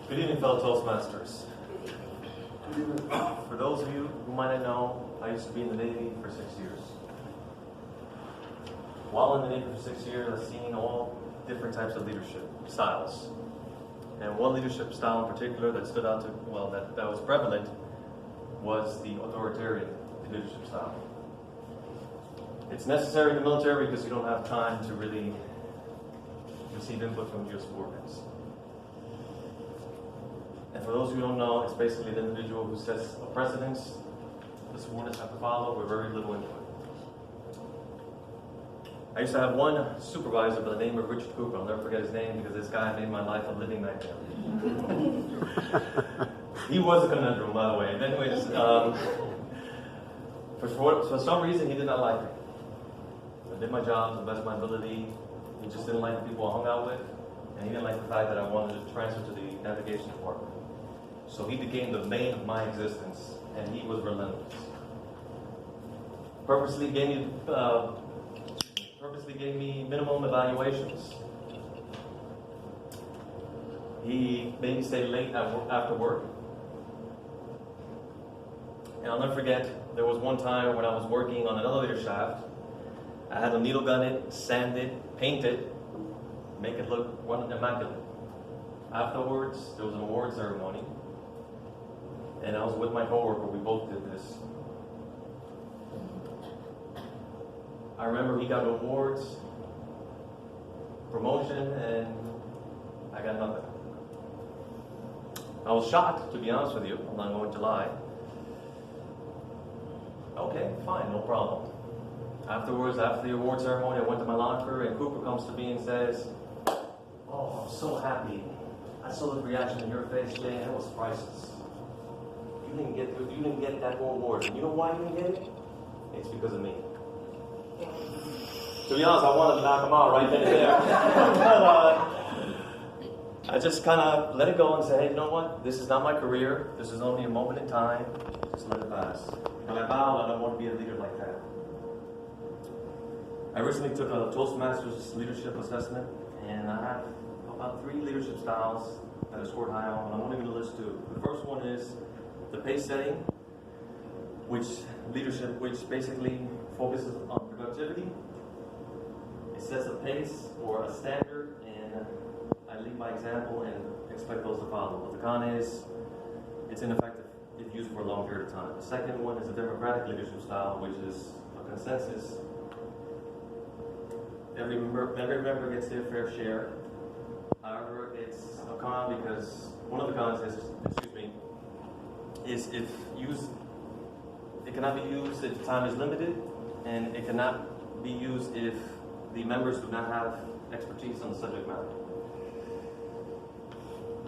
Good evening, fellow Toastmasters. For those of you who might not know, I used to be in the Navy for 6 years. While in the Navy for 6 years, I've seen all different types of leadership styles. And one leadership style in particular that stood out to, well, that was prevalent was the authoritarian leadership style. It's necessary in the military because you don't have time to really receive input from your subordinates. And for those who don't know, it's basically the individual who sets a precedence the subordinates have to follow with very little input. I used to have one supervisor by the name of Richard Cooper. I'll never forget his name because this guy made my life a living nightmare. He was a conundrum, by the way. And anyways, for some reason, he did not like me. I did my job to the best of my ability. He just didn't like the people I hung out with. And he didn't like the fact that I wanted to transfer to the navigation department. So he became the bane of my existence, and he was relentless. Purposely gave me minimum evaluations. He made me stay late after work. And I'll never forget, there was one time when I was working on an elevator shaft. I had to needle gun it, sand it, paint it, make it look immaculate. Afterwards, there was an award ceremony, and I was with my coworker. We both did this. I remember he got awards, promotion, and I got nothing. I was shocked, to be honest with you. I'm not going to lie. Okay, fine, no problem. Afterwards, after the award ceremony, I went to my locker, and Cooper comes to me and says, "Oh, I'm so happy. I saw the reaction in your face today, and it was priceless. You didn't get that award. And you know why you didn't get it? It's because of me." To be honest, I wanted to knock him out right then and there. But I just kind of let it go and say, hey, you know what? This is not my career. This is only a moment in time. Just let it pass. When I vow, I don't want to be a leader like that. I recently took a Toastmasters leadership assessment, and I have about 3 leadership styles that I scored high on, and I'm only going to list 2. The first one is the pace setting, which basically focuses on productivity. It sets a pace or a standard, and I lead by example and expect those to follow. What the con is, it's ineffective if used for a long period of time. The second one is a democratic leadership style, which is a consensus. Every member gets their fair share. However, it's a con because one of the cons is it cannot be used if time is limited, and it cannot be used if the members do not have expertise on the subject matter.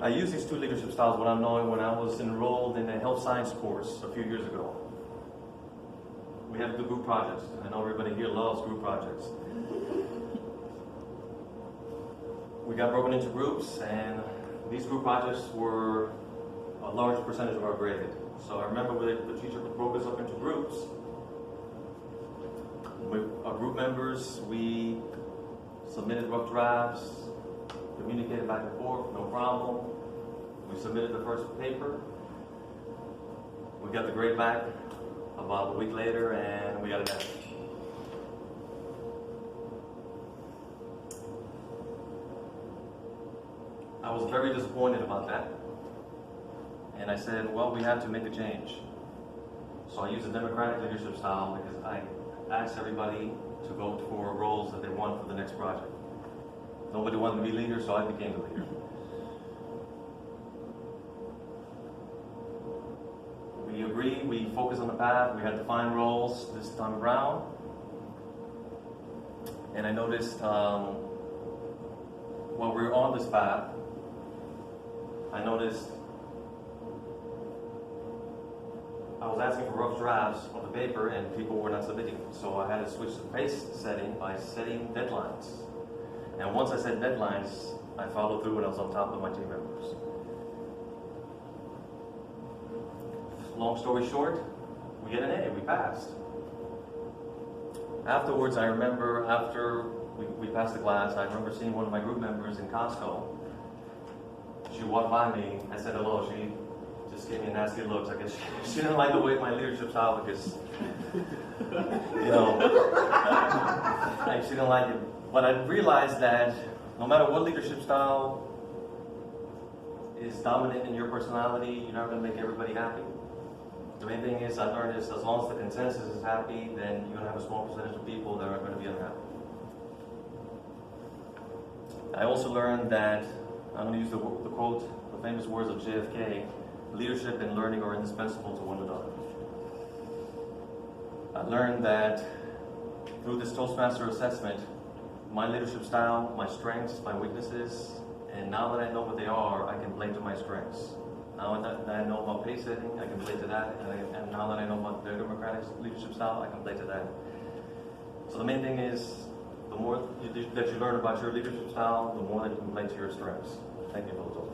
I used these 2 leadership styles without knowing when I was enrolled in a health science course a few years ago. We had to do group projects. I know everybody here loves group projects. We got broken into groups, and these group projects were a large percentage of our grade. So I remember the teacher broke us up into groups. With our group members, we submitted rough drafts, communicated back and forth, no problem. We submitted the first paper. We got the grade back about a week later, and we got an F. I was very disappointed about that. And I said, well, we have to make a change. So I used a democratic leadership style because I asked everybody to vote for roles that they want for the next project. Nobody wanted to be leader, so I became the leader. We agreed, we focused on the path, we had defined roles this time around. And I noticed while we were on this path, I was asking for rough drafts of the paper, and people were not submitting. So I had to switch the pace setting by setting deadlines. And once I set deadlines, I followed through and I was on top of my team members. Long story short, we get an A, we passed. Afterwards, I remember after we passed the class, I remember seeing one of my group members in Costco. She walked by me, I said hello, she just gave me a nasty look. I guess she didn't like the way my leadership style, because, you know, like she didn't like it. But I realized that no matter what leadership style is dominant in your personality, you're not going to make everybody happy. The main thing is, I learned is, as long as the consensus is happy, then you're going to have a small percentage of people that are going to be unhappy. I also learned that, I'm going to use the quote, the famous words of JFK, leadership and learning are indispensable to one another. I learned that through this Toastmaster assessment, my leadership style, my strengths, my weaknesses, and now that I know what they are, I can play to my strengths. Now that I know about pace setting, I can play to that, and now that I know about the democratic leadership style, I can play to that. So the main thing is, the more that you learn about your leadership style, the more that you can play to your strengths. Thank you for the